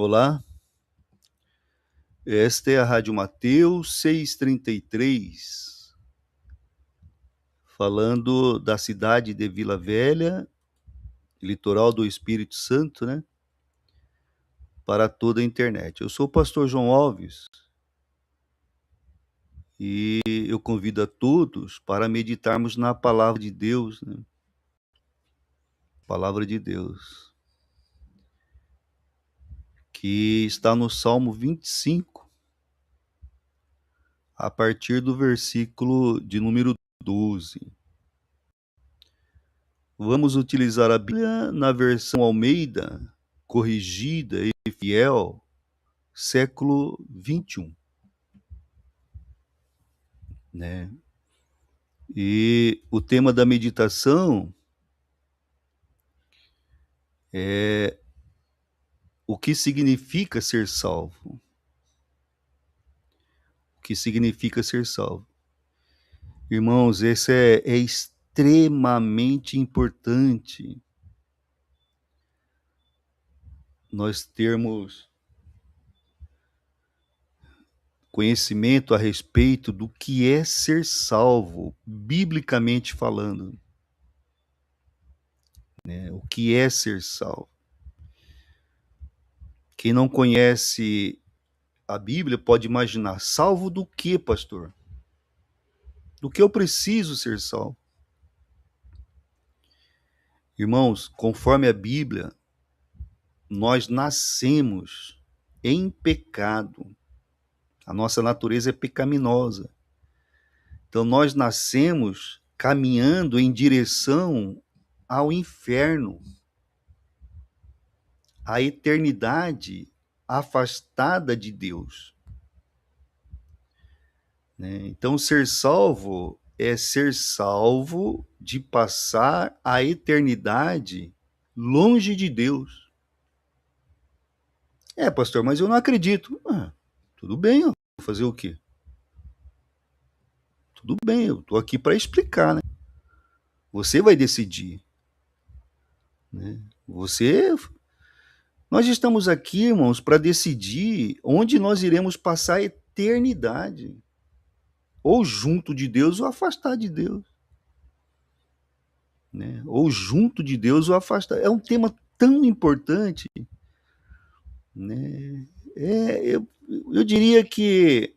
Olá, esta é a Rádio Mateus 633, falando da cidade de Vila Velha, litoral do Espírito Santo, né? Para toda a internet. Eu sou o pastor João Alves e eu convido a todos para meditarmos na palavra de Deus, né? Palavra de Deus, que está no Salmo 25, a partir do versículo de número 12. Vamos utilizar a Bíblia na versão Almeida, corrigida e fiel, século 21, né? E o tema da meditação é o que significa ser salvo. O que significa ser salvo. Irmãos, esse é extremamente importante nós termos conhecimento a respeito do que é ser salvo, biblicamente falando, né? O que é ser salvo. Quem não conhece a Bíblia pode imaginar, salvo do que, pastor? Do que eu preciso ser salvo? Irmãos, conforme a Bíblia, nós nascemos em pecado. A nossa natureza é pecaminosa. Então nós nascemos caminhando em direção ao inferno, à eternidade afastada de Deus, né? Então ser salvo é ser salvo de passar a eternidade longe de Deus. Pastor, mas eu não acredito. Tudo bem, eu vou fazer o quê? Tudo bem, eu estou aqui para explicar, né? Você vai decidir, né? Nós estamos aqui, irmãos, para decidir onde nós iremos passar a eternidade. Ou junto de Deus ou afastar de Deus, né? Ou junto de Deus ou afastar. É um tema tão importante, né? Eu diria que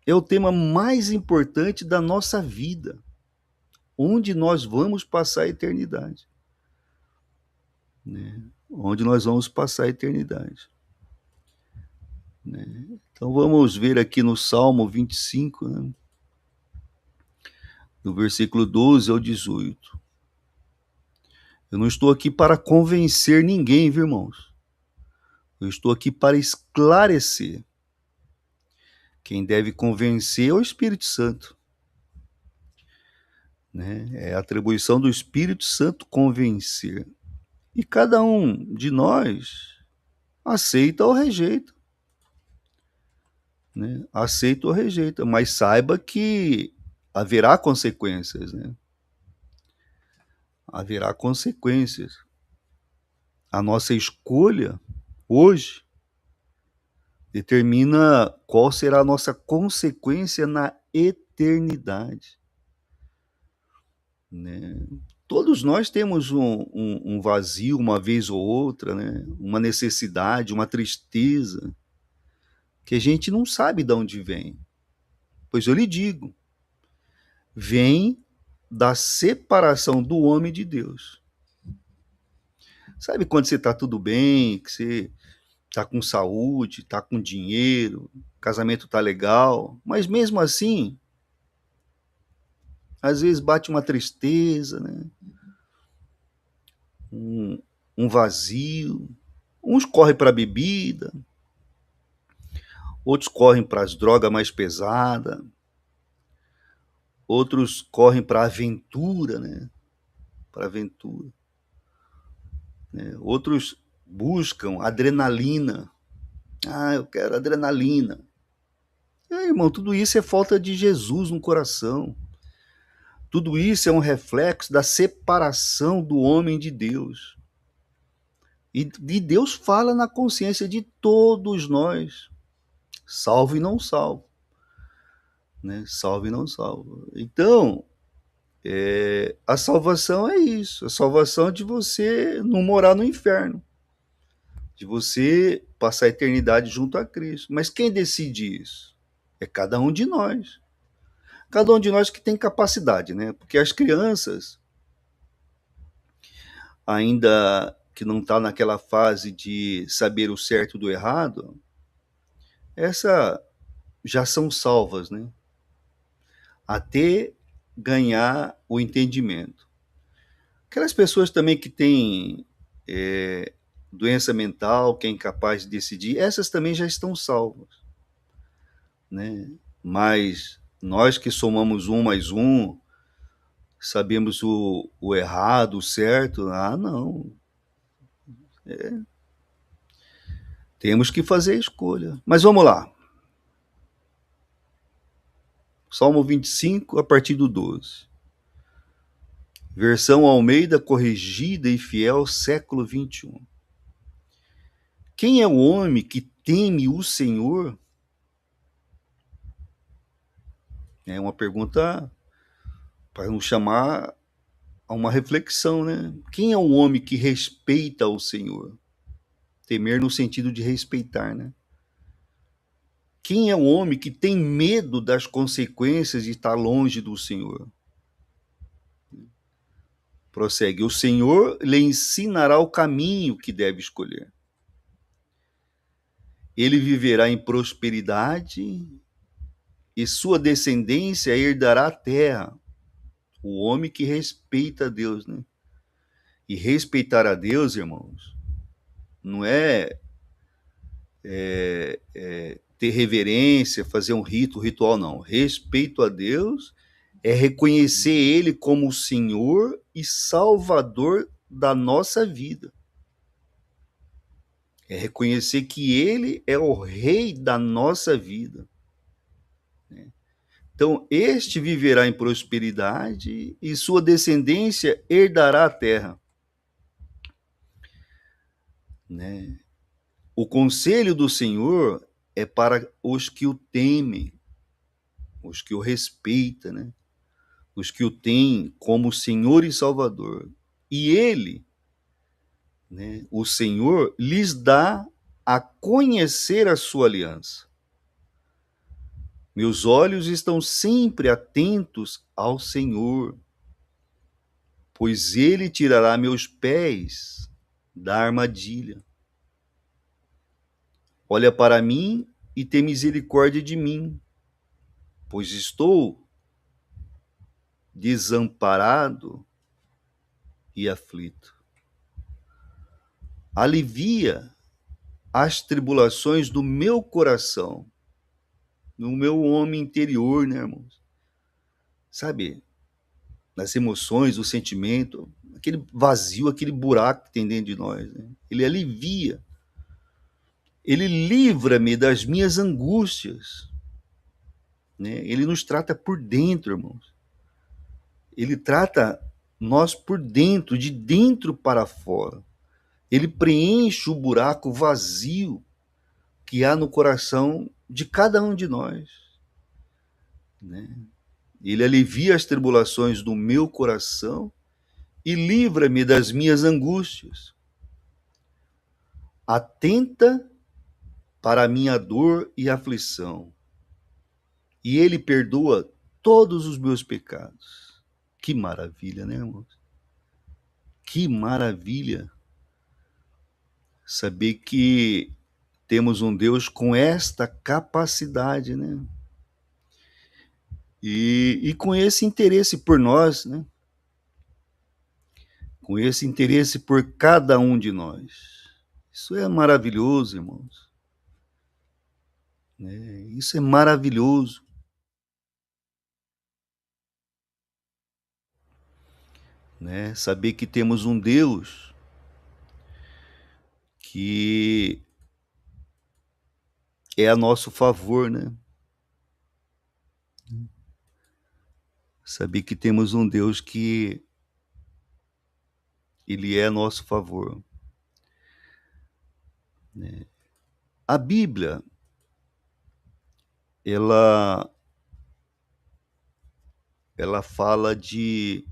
é o tema mais importante da nossa vida, onde nós vamos passar a eternidade, né? Onde nós vamos passar a eternidade, né? Então vamos ver aqui no Salmo 25, né? Do versículo 12 ao 18. Eu não estou aqui para convencer ninguém, viu, irmãos? Eu estou aqui para esclarecer. Quem deve convencer é o Espírito Santo, né? É a atribuição do Espírito Santo convencer. E cada um de nós aceita ou rejeita, né? Aceita ou rejeita, mas saiba que haverá consequências, né? Haverá consequências. A nossa escolha hoje determina qual será a nossa consequência na eternidade, né? Todos nós temos um vazio uma vez ou outra, né? Uma necessidade, uma tristeza, que a gente não sabe de onde vem. Pois eu lhe digo, vem da separação do homem de Deus. Sabe quando você está tudo bem, que você está com saúde, está com dinheiro, o casamento está legal, mas mesmo assim, às vezes bate uma tristeza, né? Um vazio. Uns correm para a bebida, outros correm para as drogas mais pesadas, outros correm para a aventura, né? Para a aventura, né? Outros buscam adrenalina. Eu quero adrenalina. Irmão, tudo isso é falta de Jesus no coração. Tudo isso é um reflexo da separação do homem de Deus. E Deus fala na consciência de todos nós, salvo e não salvo, né? Salvo e não salvo. Então, a salvação é isso. A salvação é de você não morar no inferno, de você passar a eternidade junto a Cristo. Mas quem decide isso? É cada um de nós. Cada um de nós que tem capacidade, né? Porque as crianças, ainda que não está naquela fase de saber o certo do errado, essa já são salvas, né? Até ganhar o entendimento. Aquelas pessoas também que têm doença mental, que é incapaz de decidir, essas também já estão salvas, né? Mas nós que somamos um mais um, sabemos o errado, o certo, não. Temos que fazer a escolha. Mas vamos lá. Salmo 25, a partir do 12. Versão Almeida corrigida e fiel, século 21. Quem é o homem que teme o Senhor? É uma pergunta para nos chamar a uma reflexão, né? Quem é o homem que respeita o Senhor? Temer no sentido de respeitar, né? Quem é o homem que tem medo das consequências de estar longe do Senhor? Prossegue: o Senhor lhe ensinará o caminho que deve escolher. Ele viverá em prosperidade e sua descendência herdará a terra. O homem que respeita a Deus, né? E respeitar a Deus, irmãos, não é ter reverência, fazer um ritual, não. Respeito a Deus é reconhecer Ele como o Senhor e Salvador da nossa vida. É reconhecer que Ele é o Rei da nossa vida. Então, este viverá em prosperidade e sua descendência herdará a terra. Né? O conselho do Senhor é para os que o temem, os que o respeitam, né? Os que o têm como Senhor e Salvador. E Ele, né, o Senhor, lhes dá a conhecer a sua aliança. Meus olhos estão sempre atentos ao Senhor, pois Ele tirará meus pés da armadilha. Olha para mim e tem misericórdia de mim, pois estou desamparado e aflito. Alivia as tribulações do meu coração, no meu homem interior, né, irmãos? Sabe, nas emoções, o sentimento, aquele vazio, aquele buraco que tem dentro de nós, né? Ele alivia. Ele livra-me das minhas angústias, né? Ele nos trata por dentro, irmãos. Ele trata nós por dentro, de dentro para fora. Ele preenche o buraco vazio que há no coração de cada um de nós, né? Ele alivia as tribulações do meu coração e livra-me das minhas angústias. Atenta para a minha dor e aflição, e Ele perdoa todos os meus pecados. Que maravilha, né, irmãos? Que maravilha saber que temos um Deus com esta capacidade, né? E com esse interesse por nós, né? Com esse interesse por cada um de nós. Isso é maravilhoso, irmãos. Isso é maravilhoso. Né? Saber que temos um Deus que é a nosso favor, né? Saber que temos um Deus que Ele é a nosso favor. né? A Bíblia, ela, ela fala de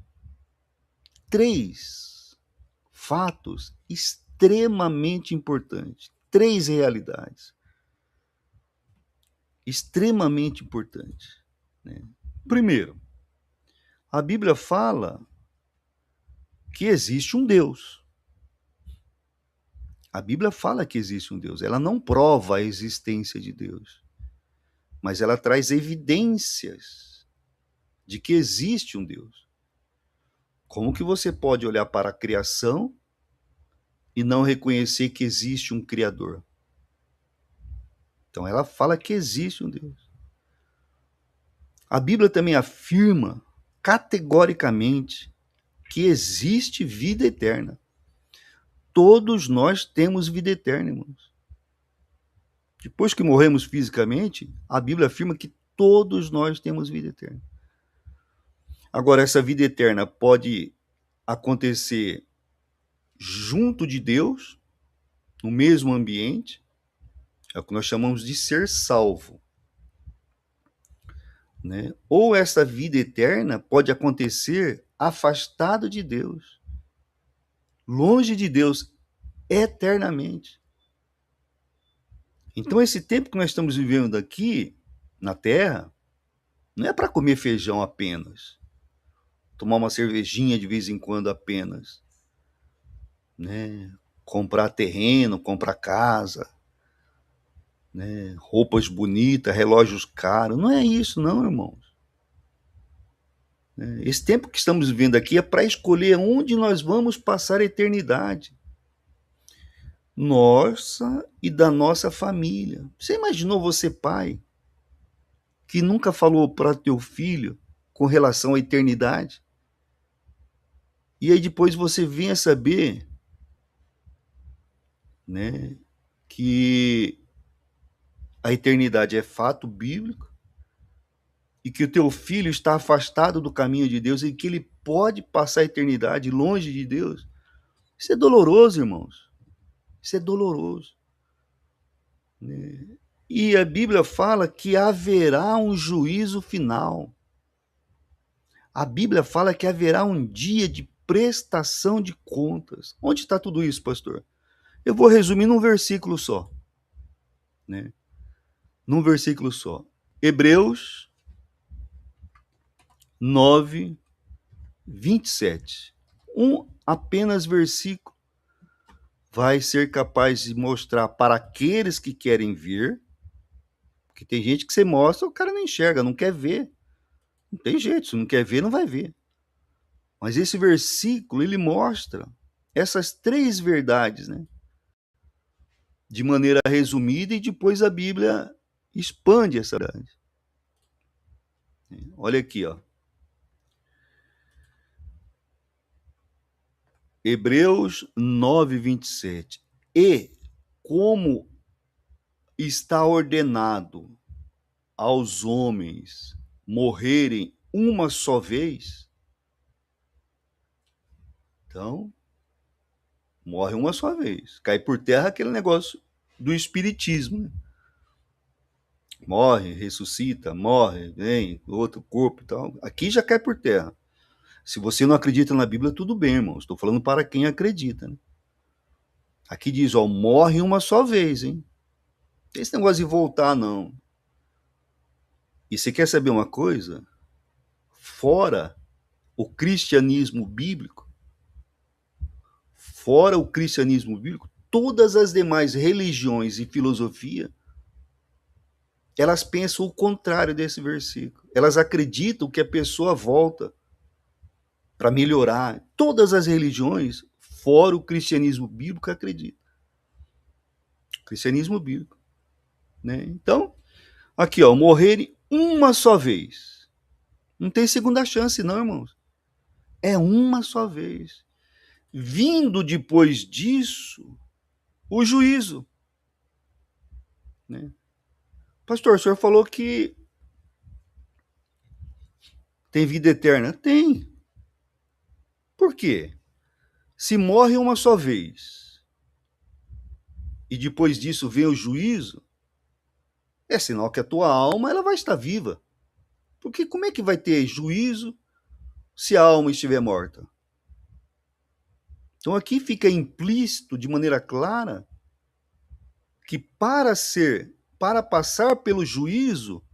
três fatos extremamente importantes, três realidades extremamente importantes, né? Primeiro, a Bíblia fala que existe um Deus. A Bíblia fala que existe um Deus. Ela não prova a existência de Deus, mas ela traz evidências de que existe um Deus. Como que você pode olhar para a criação e não reconhecer que existe um Criador? Então ela fala que existe um Deus. A Bíblia também afirma categoricamente que existe vida eterna. Todos nós temos vida eterna, irmãos. Depois que morremos fisicamente, a Bíblia afirma que todos nós temos vida eterna. Agora, essa vida eterna pode acontecer junto de Deus, no mesmo ambiente, é o que nós chamamos de ser salvo, né? Ou essa vida eterna pode acontecer afastado de Deus, longe de Deus, eternamente. Então, esse tempo que nós estamos vivendo aqui na Terra, não é para comer feijão apenas, tomar uma cervejinha de vez em quando apenas, né? Comprar terreno, comprar casa, né? Roupas bonitas, relógios caros. Não é isso, não, irmãos. Esse tempo que estamos vivendo aqui é para escolher onde nós vamos passar a eternidade. Nossa e da nossa família. Você imaginou você, pai, que nunca falou para teu filho com relação à eternidade? E aí depois você vem a saber, né, que a eternidade é fato bíblico e que o teu filho está afastado do caminho de Deus e que ele pode passar a eternidade longe de Deus. Isso é doloroso, irmãos. Isso é doloroso, né? E a Bíblia fala que haverá um juízo final. A Bíblia fala que haverá um dia de prestação de contas. Onde está tudo isso, pastor? Eu vou resumir num versículo só, né? Num versículo só. Hebreus 9, 27. Um apenas versículo vai ser capaz de mostrar para aqueles que querem ver, porque tem gente que você mostra, o cara não enxerga, não quer ver. Não tem jeito, se não quer ver, não vai ver. Mas esse versículo, ele mostra essas três verdades, né? De maneira resumida, e depois a Bíblia expande essa verdade. Olha aqui, ó. Hebreus 9, 27. E como está ordenado aos homens morrerem uma só vez, então, morre uma só vez. Cai por terra aquele negócio do espiritismo, né? Morre, ressuscita, morre, vem, outro corpo e tal. Aqui já cai por terra. Se você não acredita na Bíblia, tudo bem, irmão. Estou falando para quem acredita, né? Aqui diz, ó, morre uma só vez, hein? Não tem esse negócio de voltar, não. E você quer saber uma coisa? Fora o cristianismo bíblico, todas as demais religiões e filosofia, elas pensam o contrário desse versículo. Elas acreditam que a pessoa volta para melhorar. Todas as religiões, fora o cristianismo bíblico, acreditam. Cristianismo bíblico, né? Então, aqui, ó, morrerem uma só vez. Não tem segunda chance, não, irmãos. É uma só vez. Vindo depois disso, o juízo, né? Pastor, o senhor falou que tem vida eterna. Tem. Por quê? Se morre uma só vez e depois disso vem o juízo, é sinal que a tua alma ela vai estar viva. Porque como é que vai ter juízo se a alma estiver morta? Então aqui fica implícito de maneira clara que para passar pelo juízo,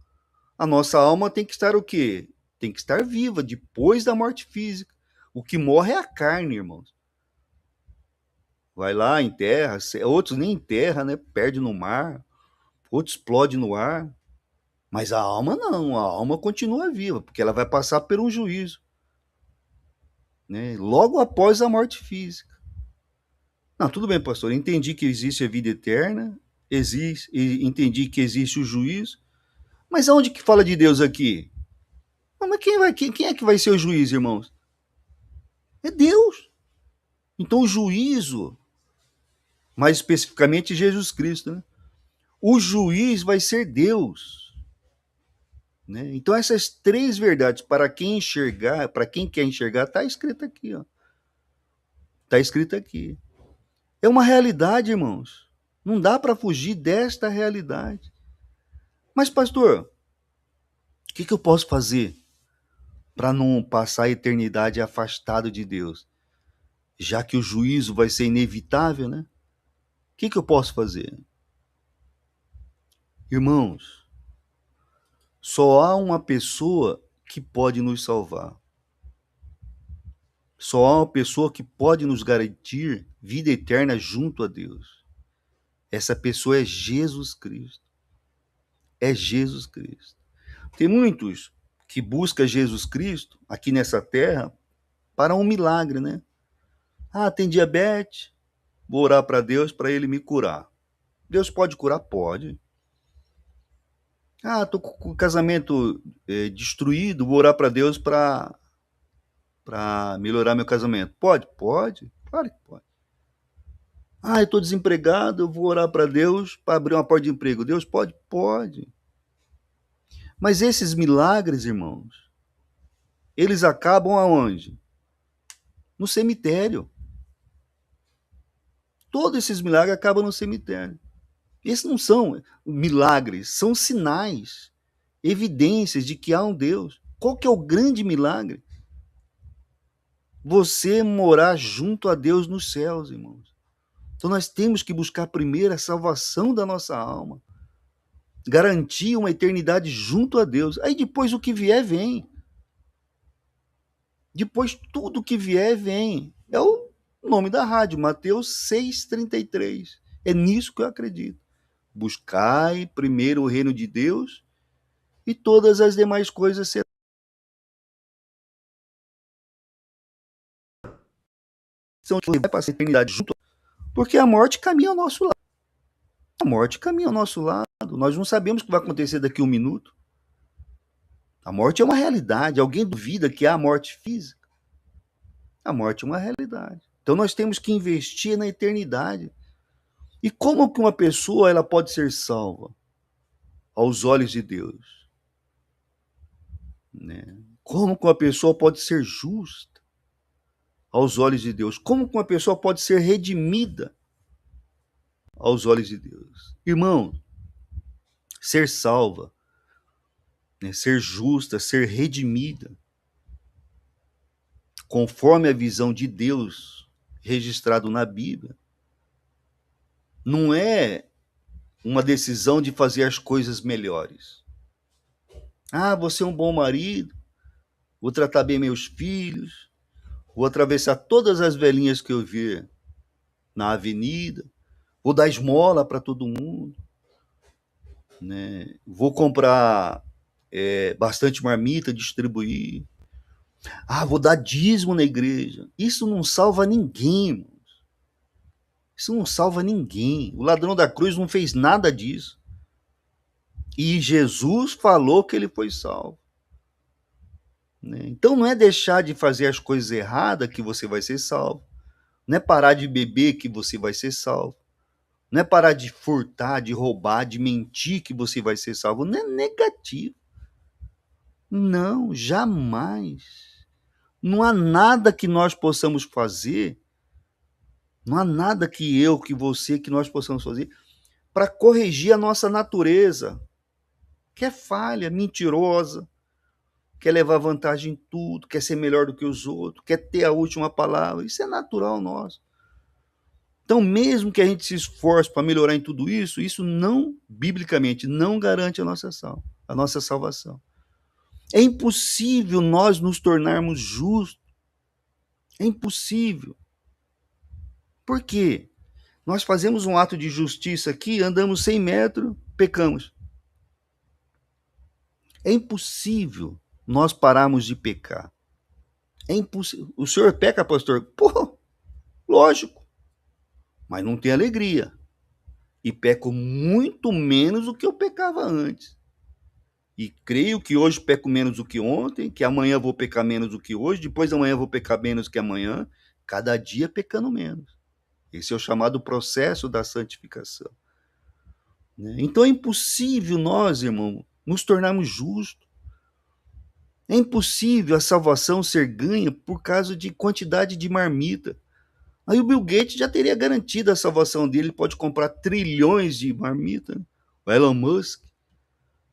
a nossa alma tem que estar o quê? Tem que estar viva depois da morte física. O que morre é a carne, irmãos. Vai lá, enterra, outros nem enterra, né? Perde no mar, outros explode no ar. Mas a alma não, a alma continua viva, porque ela vai passar por um juízo, né? Logo após a morte física. Não, tudo bem, pastor. Entendi que existe a vida eterna, existe, entendi que existe o juízo. Mas aonde que fala de Deus aqui? Mas quem é que vai ser o juiz, irmãos? É Deus. Então o juízo, mais especificamente Jesus Cristo, né? O juiz vai ser Deus. Né? Então essas três verdades, para quem enxergar, para quem quer enxergar, está escrito aqui. Está escrito aqui. É uma realidade, irmãos. Não dá para fugir desta realidade. Mas, pastor, o que eu posso fazer para não passar a eternidade afastado de Deus? Já que o juízo vai ser inevitável, né? O que eu posso fazer? Irmãos, só há uma pessoa que pode nos salvar. Só há uma pessoa que pode nos garantir vida eterna junto a Deus. Essa pessoa é Jesus Cristo. É Jesus Cristo. Tem muitos que buscam Jesus Cristo aqui nessa terra para um milagre, né? Ah, tem diabetes, vou orar para Deus para ele me curar. Deus pode curar? Pode. Ah, tô com o casamento destruído, vou orar para Deus para melhorar meu casamento. Pode? Pode. Claro que pode. Ah, eu estou desempregado, eu vou orar para Deus para abrir uma porta de emprego. Deus pode? Pode. Mas esses milagres, irmãos, eles acabam aonde? No cemitério. Todos esses milagres acabam no cemitério. Esses não são milagres, são sinais, evidências de que há um Deus. Qual que é o grande milagre? Você morar junto a Deus nos céus, irmãos. Então nós temos que buscar primeiro a salvação da nossa alma, garantir uma eternidade junto a Deus. Aí depois o que vier, vem. Depois tudo que vier, vem. É o nome da rádio, Mateus 6,33. É nisso que eu acredito. Buscai primeiro o reino de Deus e todas as demais coisas serão. Vai passar a eternidade junto, porque a morte caminha ao nosso lado. A morte caminha ao nosso lado. Nós não sabemos o que vai acontecer daqui a um minuto. A morte é uma realidade. Alguém duvida que há morte física? A morte é uma realidade. Então nós temos que investir na eternidade. E como que uma pessoa ela pode ser salva aos olhos de Deus? Né? Como que uma pessoa pode ser justa aos olhos de Deus? Como que uma pessoa pode ser redimida aos olhos de Deus? Irmão, ser salva, né? Ser justa, ser redimida, conforme a visão de Deus registrado na Bíblia, não é uma decisão de fazer as coisas melhores. Ah, vou ser um bom marido, vou tratar bem meus filhos, vou atravessar todas as velhinhas que eu ver na avenida, vou dar esmola para todo mundo, né? Vou comprar bastante marmita, distribuir. Ah, vou dar dízimo na igreja. Isso não salva ninguém, irmãos. Isso não salva ninguém. O ladrão da cruz não fez nada disso. E Jesus falou que ele foi salvo. Né? Então não é deixar de fazer as coisas erradas que você vai ser salvo. Não é parar de beber que você vai ser salvo. Não é parar de furtar, de roubar, de mentir que você vai ser salvo. Não é negativo. Não, jamais. Não há nada que nós possamos fazer Não há nada que eu, que você, que nós possamos fazer para corrigir a nossa natureza, que é falha, mentirosa, quer levar vantagem em tudo, quer ser melhor do que os outros, quer ter a última palavra. Isso é natural nosso. Então, mesmo que a gente se esforce para melhorar em tudo isso, isso não, biblicamente, não garante a nossa salvação. É impossível nós nos tornarmos justos. É impossível. Por quê? Nós fazemos um ato de justiça aqui, andamos 100 metros, pecamos. É impossível nós pararmos de pecar. É impossível. O senhor peca, pastor? Pô, lógico. Mas não tem alegria. E peco muito menos do que eu pecava antes. E creio que hoje peco menos do que ontem, que amanhã vou pecar menos do que hoje, depois amanhã vou pecar menos que amanhã, cada dia pecando menos. Esse é o chamado processo da santificação. Então é impossível nós, irmão, nos tornarmos justos. É impossível a salvação ser ganha por causa de quantidade de marmita. Aí o Bill Gates já teria garantido a salvação dele, ele pode comprar trilhões de marmita. O Elon Musk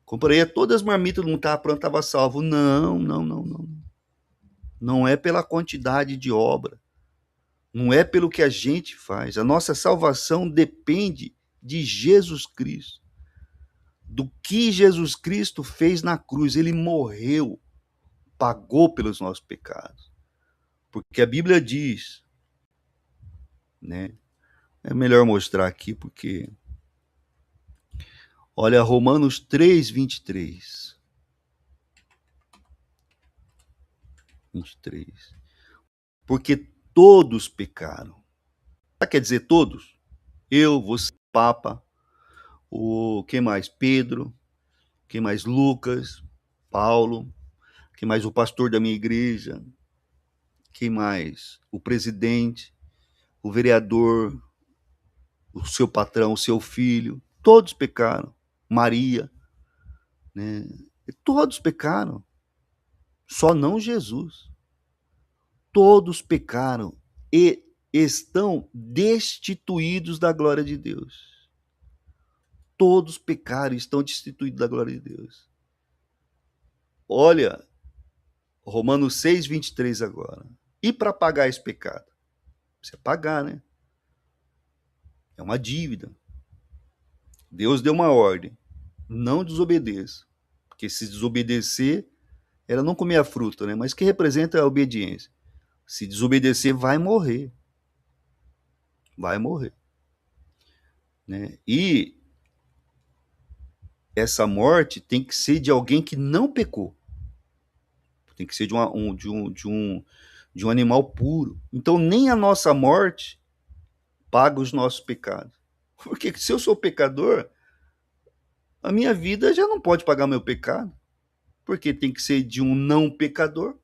compraria todas as marmitas, não estava pronto, estava salvo. Não, não, não, não. Não é pela quantidade de obra. Não é pelo que a gente faz. A nossa salvação depende de Jesus Cristo. Do que Jesus Cristo fez na cruz. Ele morreu, pagou pelos nossos pecados. Porque a Bíblia diz, né? É melhor mostrar aqui porque olha Romanos 3:23. 23. Porque todos pecaram. Quer dizer todos? Eu, você, Papa, o quem mais? Pedro, quem mais? Lucas, Paulo, quem mais? O pastor da minha igreja, quem mais? O presidente, o vereador, o seu patrão, o seu filho, todos pecaram. Maria, né? Todos pecaram. Só não Jesus. Todos pecaram e estão destituídos da glória de Deus. Todos pecaram e estão destituídos da glória de Deus. Olha, Romanos 6:23 agora. E para pagar esse pecado? Precisa pagar, né? É uma dívida. Deus deu uma ordem. Não desobedeça. Porque se desobedecer, era não comer a fruta, né? Mas que representa a obediência. Se desobedecer, vai morrer. Vai morrer. Né? E essa morte tem que ser de alguém que não pecou. Tem que ser de um animal puro. Então, nem a nossa morte paga os nossos pecados. Porque se eu sou pecador, a minha vida já não pode pagar meu pecado. Porque tem que ser de um não pecador.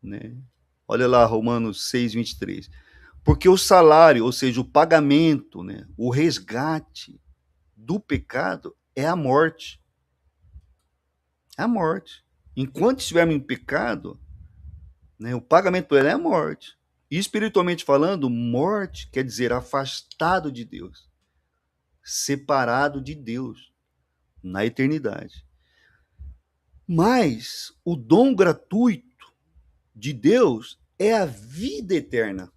Né? Olha lá, Romanos 6:23. Porque o salário, ou seja, o pagamento, né, o resgate do pecado é a morte. É a morte. Enquanto estivermos em pecado, né, o pagamento por ela é a morte. E espiritualmente falando, morte quer dizer afastado de Deus, separado de Deus na eternidade. Mas o dom gratuito de Deus é a vida eterna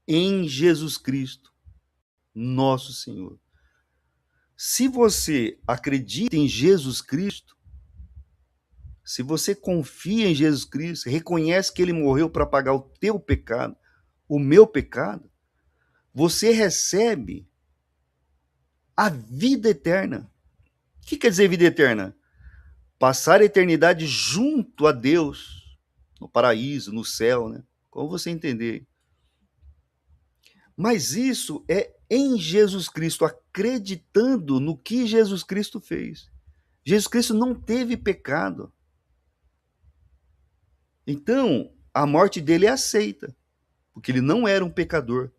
em Jesus Cristo, nosso Senhor. Se você acredita em Jesus Cristo, se você confia em Jesus Cristo, reconhece que ele morreu para pagar o teu pecado, o meu pecado, você recebe a vida eterna. O que quer dizer vida eterna? Passar a eternidade junto a Deus, no paraíso, no céu, né? Como você entender. Mas isso é em Jesus Cristo, acreditando no que Jesus Cristo fez. Jesus Cristo não teve pecado. Então, a morte dele é aceita, porque ele não era um pecador.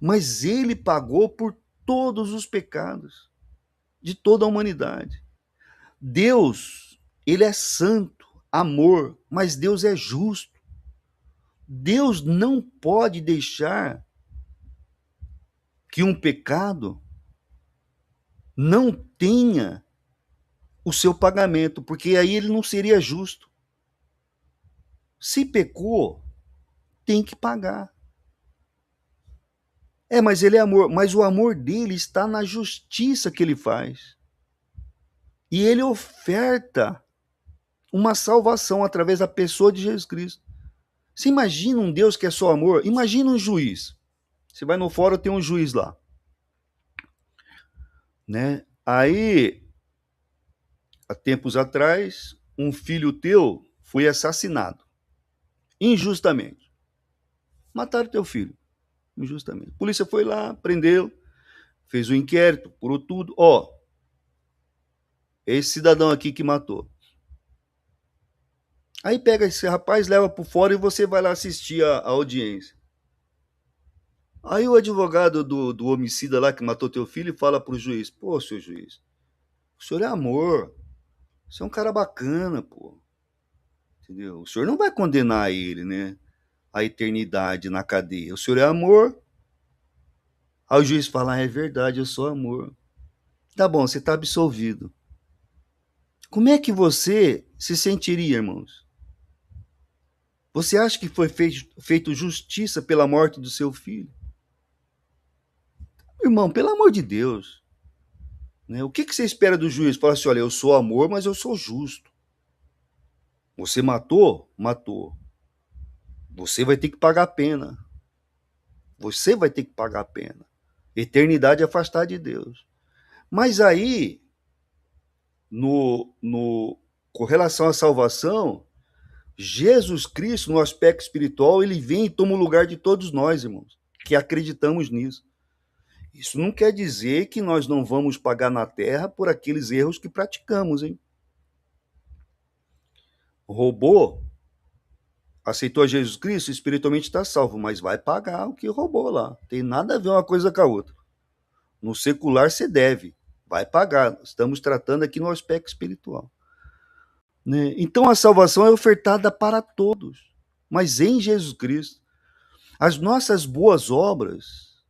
Mas ele pagou por todos os pecados de toda a humanidade. Deus, ele é santo, amor, mas Deus é justo. Deus não pode deixar que um pecado não tenha o seu pagamento, porque aí ele não seria justo. Se pecou, tem que pagar. Mas ele é amor, mas o amor dele está na justiça que ele faz. E ele oferta uma salvação através da pessoa de Jesus Cristo. Você imagina um Deus que é só amor? Imagina um juiz. Você vai no fórum, tem um juiz lá, né? Aí, há tempos atrás, um filho teu foi assassinado injustamente. Mataram teu filho injustamente. A polícia foi lá, prendeu, fez o inquérito, apurou tudo. Esse cidadão aqui que matou. Aí pega esse rapaz, leva pro fórum e você vai lá assistir a audiência. Aí o advogado do homicida lá que matou teu filho fala pro juiz: pô, seu juiz, o senhor é amor, você é um cara bacana, pô. Entendeu? O senhor não vai condenar ele, né? A eternidade na cadeia. O senhor é amor. Aí o juiz fala: é verdade, eu sou amor. Tá bom, você tá absolvido. Como é que você se sentiria, irmãos? Você acha que foi feito justiça pela morte do seu filho? Irmão, pelo amor de Deus, né? O que você espera do juiz? Fala assim: olha, eu sou amor, mas eu sou justo. Você matou? Matou. Você vai ter que pagar a pena. Você vai ter que pagar a pena. Eternidade afastada de Deus. Mas aí, com relação à salvação, Jesus Cristo, no aspecto espiritual, ele vem e toma o lugar de todos nós, irmãos, que acreditamos nisso. Isso não quer dizer que nós não vamos pagar na terra por aqueles erros que praticamos, hein? Roubou, aceitou a Jesus Cristo, espiritualmente está salvo, mas vai pagar o que roubou lá. Tem nada a ver uma coisa com a outra. No secular você deve, vai pagar. Estamos tratando aqui no aspecto espiritual, né? Então a salvação é ofertada para todos, mas em Jesus Cristo. As nossas boas obras,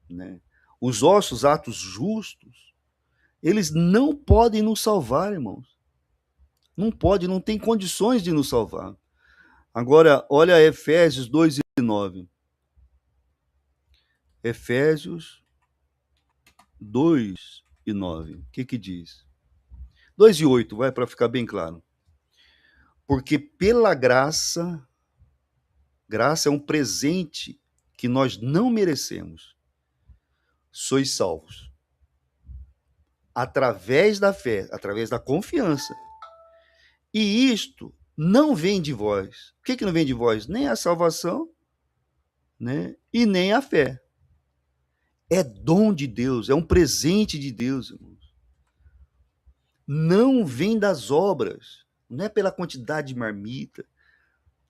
né? Os nossos atos justos, eles não podem nos salvar, irmãos. Não pode, não tem condições de nos salvar. Agora, olha Efésios 2:9. Efésios 2:9. O que diz? 2:8, vai, para ficar bem claro. Porque pela graça é um presente que nós não merecemos. Sois salvos. Através da fé, através da confiança. E isto não vem de vós. O que não vem de vós? Nem a salvação, né? E nem a fé. É dom de Deus, é um presente de Deus, irmãos. Não vem das obras, não é pela quantidade de marmita,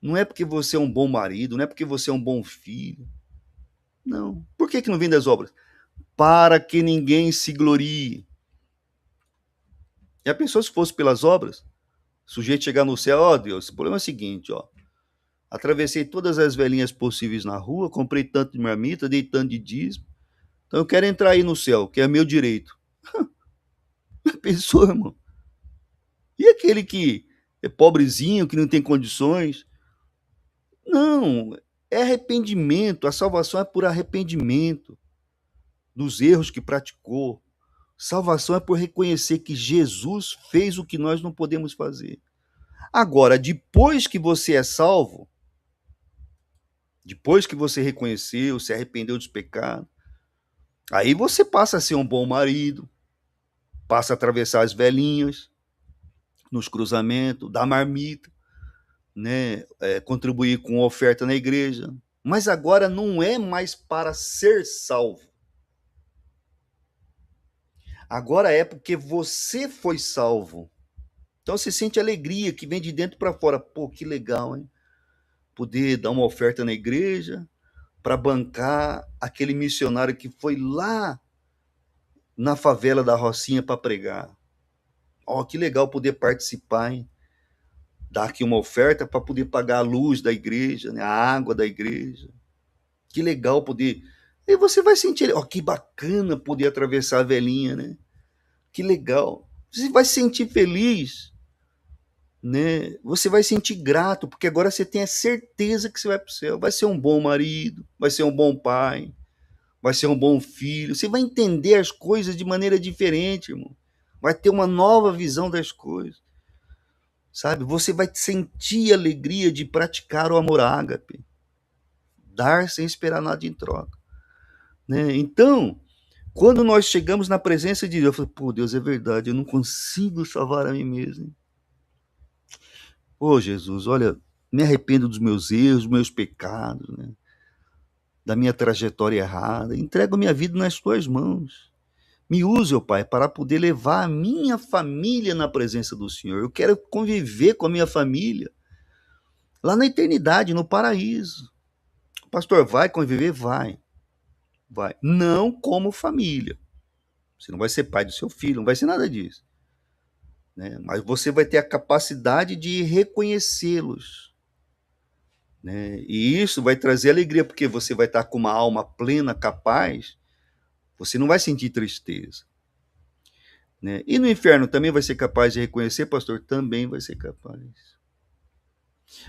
não é porque você é um bom marido, não é porque você é um bom filho. Não. Por que não vem das obras? Para que ninguém se glorie. Já pensou se fosse pelas obras? O sujeito chegar no céu: ó Deus, o problema é o seguinte, ó. Atravessei todas as velhinhas possíveis na rua, comprei tanto de marmita, dei tanto de dízimo. Então eu quero entrar aí no céu, que é meu direito. Pensou, irmão? E aquele que é pobrezinho, que não tem condições? Não, é arrependimento. A salvação é por arrependimento dos erros que praticou. Salvação é por reconhecer que Jesus fez o que nós não podemos fazer. Agora, depois que você é salvo, depois que você reconheceu, se arrependeu dos pecados, aí você passa a ser um bom marido, passa a atravessar as velhinhas nos cruzamentos, dar marmita, né? Contribuir com oferta na igreja. Mas agora não é mais para ser salvo. Agora é porque você foi salvo. Então você sente alegria que vem de dentro para fora. Pô, que legal, hein? Poder dar uma oferta na igreja para bancar aquele missionário que foi lá na favela da Rocinha para pregar. Ó, que legal poder participar, hein? dar aqui uma oferta para poder pagar a luz da igreja, né? A água da igreja. Que legal poder. E você vai sentir, ó, que bacana poder atravessar a velhinha, né? Que legal. Você vai se sentir feliz, né? Você vai sentir grato, porque agora você tem a certeza que você vai para o céu. Vai ser um bom marido, vai ser um bom pai, vai ser um bom filho. Você vai entender as coisas de maneira diferente, irmão. Vai ter uma nova visão das coisas, sabe? Você vai sentir a alegria de praticar o amor ágape, dar sem esperar nada em troca, né? Então, quando nós chegamos na presença de Deus, eu falo, pô, Deus, é verdade, eu não consigo salvar a mim mesmo. Ô, Jesus, olha, me arrependo dos meus erros, dos meus pecados, né? Da minha trajetória errada. Entrego minha vida nas tuas mãos. Me use, ó Pai, para poder levar a minha família na presença do Senhor. Eu quero conviver com a minha família lá na eternidade, no paraíso. Pastor, vai conviver? Vai. Vai. Não como família. Você não vai ser pai do seu filho, não vai ser nada disso, né? Mas você vai ter a capacidade de reconhecê-los, né? E isso vai trazer alegria, porque você vai estar com uma alma plena, capaz, você não vai sentir tristeza, né? E no inferno também vai ser capaz de reconhecer, pastor? Também vai ser capaz.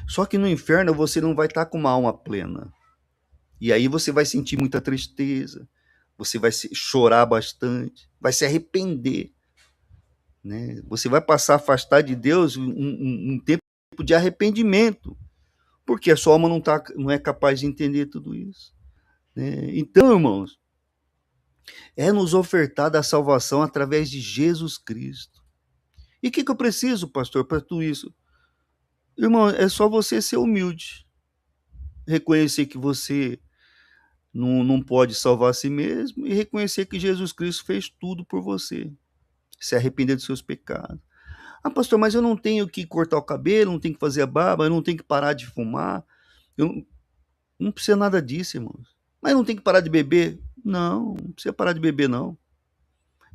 Só que no inferno você não vai estar com uma alma plena. E aí você vai sentir muita tristeza, você vai chorar bastante, vai se arrepender, né? Você vai passar a afastar de Deus um tempo de arrependimento, porque a sua alma não é capaz de entender tudo isso, né? Então, irmãos, é nos ofertada a salvação através de Jesus Cristo. E o que eu preciso, pastor, para tudo isso? Irmão, é só você ser humilde, reconhecer que você não pode salvar a si mesmo e reconhecer que Jesus Cristo fez tudo por você. Se arrepender dos seus pecados. Ah, pastor, mas eu não tenho que cortar o cabelo, não tenho que fazer a barba, eu não tenho que parar de fumar. Eu não precisa nada disso, irmãos. Mas não tem que parar de beber? Não precisa parar de beber, não.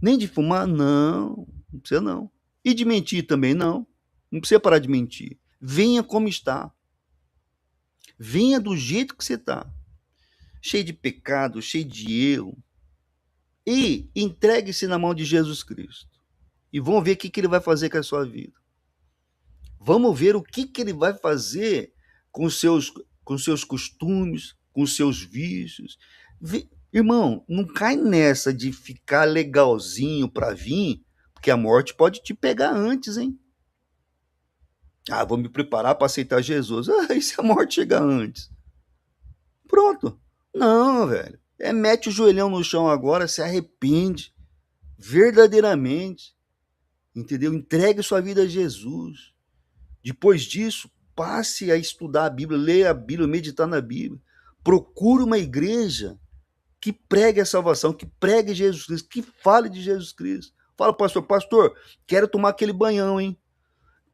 Nem de fumar? Não precisa não. E de mentir também? Não precisa parar de mentir. Venha como está. Venha do jeito que você está. Cheio de pecado, cheio de erro. E entregue-se na mão de Jesus Cristo. E vamos ver o que ele vai fazer com a sua vida. Vamos ver o que ele vai fazer com os seus costumes, com os seus vícios. Irmão, não cai nessa de ficar legalzinho para vir, porque a morte pode te pegar antes, hein? Ah, vou me preparar para aceitar Jesus. Ah, e se a morte chegar antes? Pronto. Não, velho. Mete o joelhão no chão agora, se arrepende verdadeiramente, entendeu? Entregue sua vida a Jesus. Depois disso, passe a estudar a Bíblia, ler a Bíblia, meditar na Bíblia. Procure uma igreja que pregue a salvação, que pregue Jesus Cristo, que fale de Jesus Cristo. Fala, pastor, quero tomar aquele banhão, hein?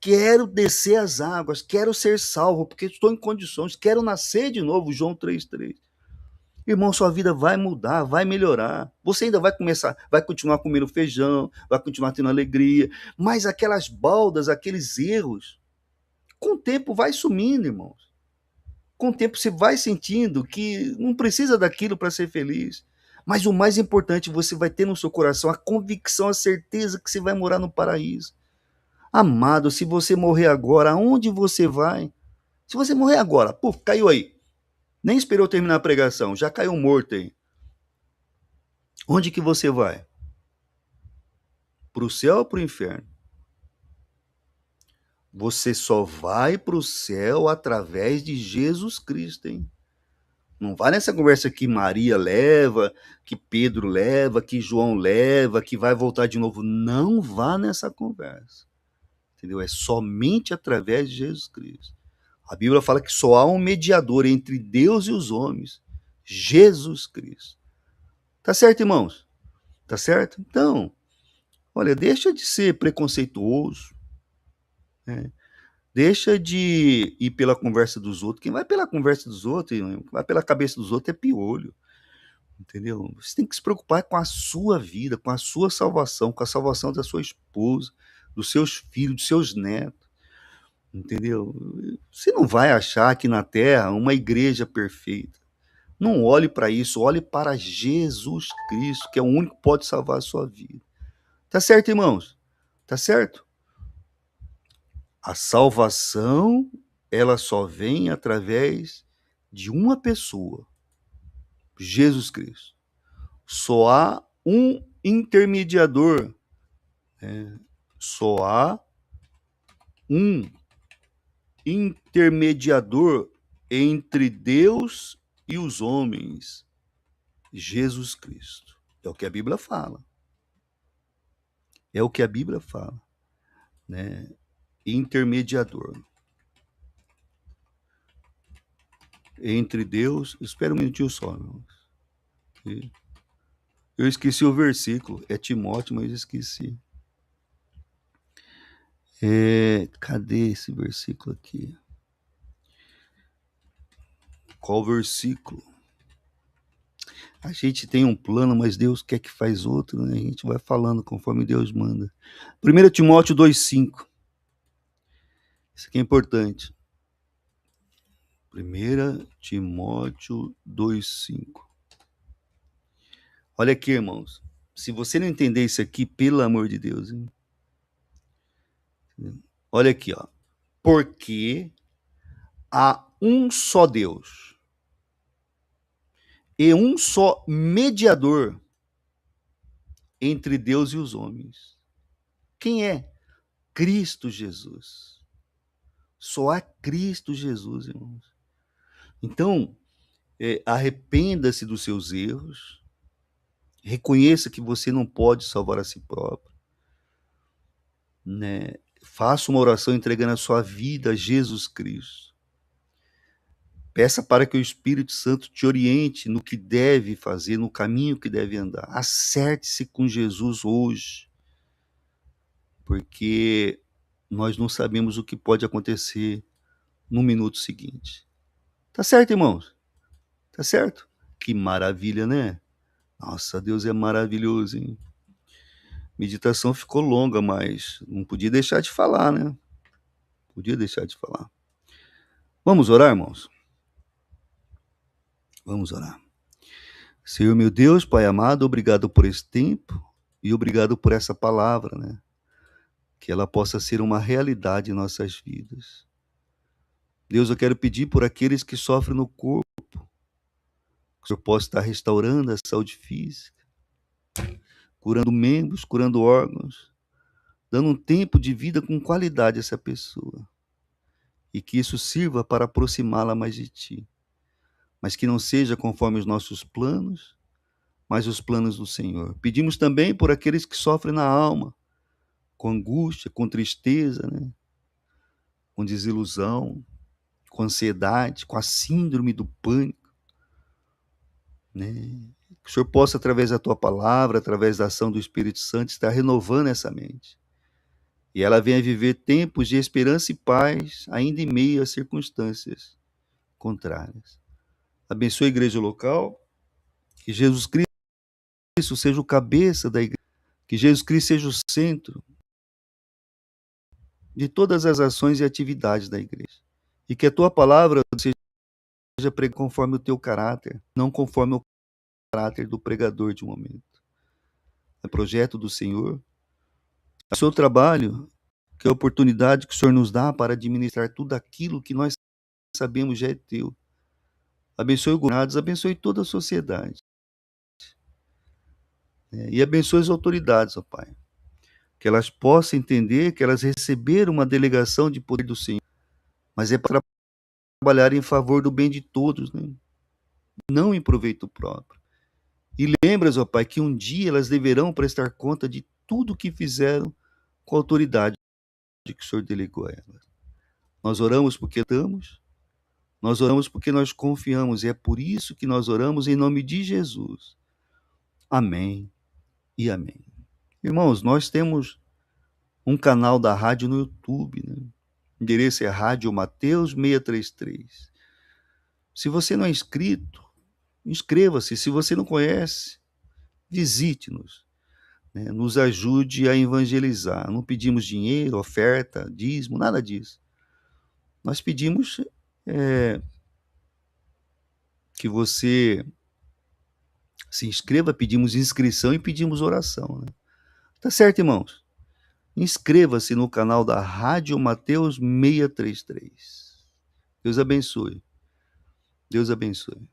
Quero descer as águas, quero ser salvo, porque estou em condições, quero nascer de novo, João 3,3. Irmão, sua vida vai mudar, vai melhorar. Você ainda vai continuar comendo feijão, vai continuar tendo alegria, mas aquelas baldas, aqueles erros, com o tempo vai sumindo, irmãos. Com o tempo você vai sentindo que não precisa daquilo para ser feliz. Mas o mais importante, você vai ter no seu coração a convicção, a certeza que você vai morar no paraíso. Amado, se você morrer agora, aonde você vai? Se você morrer agora, puf, caiu aí. Nem esperou terminar a pregação, já caiu morto aí. Onde que você vai? Para o céu ou para o inferno? Você só vai para o céu através de Jesus Cristo, hein? Não vai nessa conversa que Maria leva, que Pedro leva, que João leva, que vai voltar de novo. Não vá nessa conversa. Entendeu? É somente através de Jesus Cristo. A Bíblia fala que só há um mediador entre Deus e os homens, Jesus Cristo. Tá certo, irmãos? Tá certo? Então, olha, deixa de ser preconceituoso, né? Deixa de ir pela conversa dos outros. Quem vai pela conversa dos outros, vai pela cabeça dos outros é piolho. Entendeu? Você tem que se preocupar com a sua vida, com a sua salvação, com a salvação da sua esposa, dos seus filhos, dos seus netos, entendeu? Você não vai achar aqui na Terra uma igreja perfeita. Não olhe para isso, olhe para Jesus Cristo, que é o único que pode salvar a sua vida. Tá certo, irmãos? Tá certo? A salvação, ela só vem através de uma pessoa, Jesus Cristo. Só há um intermediador, né? Só há um intermediador entre Deus e os homens, Jesus Cristo. É o que a Bíblia fala. É o que a Bíblia fala, né? Intermediador entre Deus. Espera um minutinho só, irmãos. Eu esqueci o versículo. É Timóteo, mas esqueci. Cadê esse versículo aqui? Qual versículo? A gente tem um plano, mas Deus quer que faz outro, né? A gente vai falando conforme Deus manda. 1 Timóteo 2,5. Isso aqui é importante. 1 Timóteo 2,5. Olha aqui, irmãos. Se você não entender isso aqui, pelo amor de Deus, hein? Olha aqui, ó. Porque há um só Deus e um só mediador entre Deus e os homens. Quem é? Cristo Jesus. Só há Cristo Jesus, irmãos. Então, arrependa-se dos seus erros, reconheça que você não pode salvar a si próprio, né? Faça uma oração entregando a sua vida a Jesus Cristo. Peça para que o Espírito Santo te oriente no que deve fazer, no caminho que deve andar. Acerte-se com Jesus hoje, porque nós não sabemos o que pode acontecer no minuto seguinte. Tá certo, irmãos? Tá certo? Que maravilha, né? Nossa, Deus é maravilhoso, hein? Meditação ficou longa, mas não podia deixar de falar, né? Podia deixar de falar. Vamos orar, irmãos? Vamos orar. Senhor meu Deus, Pai amado, obrigado por esse tempo e obrigado por essa palavra, né? Que ela possa ser uma realidade em nossas vidas. Deus, eu quero pedir por aqueles que sofrem no corpo, que o Senhor possa estar restaurando a saúde física, curando membros, curando órgãos, dando um tempo de vida com qualidade a essa pessoa. E que isso sirva para aproximá-la mais de Ti. Mas que não seja conforme os nossos planos, mas os planos do Senhor. Pedimos também por aqueles que sofrem na alma, com angústia, com tristeza, né? Com desilusão, com ansiedade, com a síndrome do pânico, né? Que o Senhor possa, através da Tua palavra, através da ação do Espírito Santo, estar renovando essa mente. E ela venha viver tempos de esperança e paz, ainda em meio às circunstâncias contrárias. Abençoe a igreja local, que Jesus Cristo seja o cabeça da igreja, que Jesus Cristo seja o centro de todas as ações e atividades da igreja. E que a tua palavra seja pregada conforme o teu caráter, não conforme o caráter do pregador de um momento. É projeto do Senhor. O seu trabalho, que é a oportunidade que o Senhor nos dá para administrar tudo aquilo que nós sabemos já é teu. Abençoe os governados, abençoe toda a sociedade. E abençoe as autoridades, ó Pai. Que elas possam entender que elas receberam uma delegação de poder do Senhor, mas é para trabalhar em favor do bem de todos, né? Não em proveito próprio. E lembras, ó Pai, que um dia elas deverão prestar conta de tudo o que fizeram com a autoridade que o Senhor delegou a elas. Nós oramos porque estamos, nós oramos porque nós confiamos, e é por isso que nós oramos em nome de Jesus. Amém e amém. Irmãos, nós temos um canal da rádio no YouTube, né? O endereço é Rádio Mateus 633. Se você não é inscrito, inscreva-se. Se você não conhece, visite-nos, né? Nos ajude a evangelizar. Não pedimos dinheiro, oferta, dízimo, nada disso. Nós pedimos que você se inscreva, pedimos inscrição e pedimos oração, né? Tá certo, irmãos? Inscreva-se no canal da Rádio Mateus 633. Deus abençoe. Deus abençoe.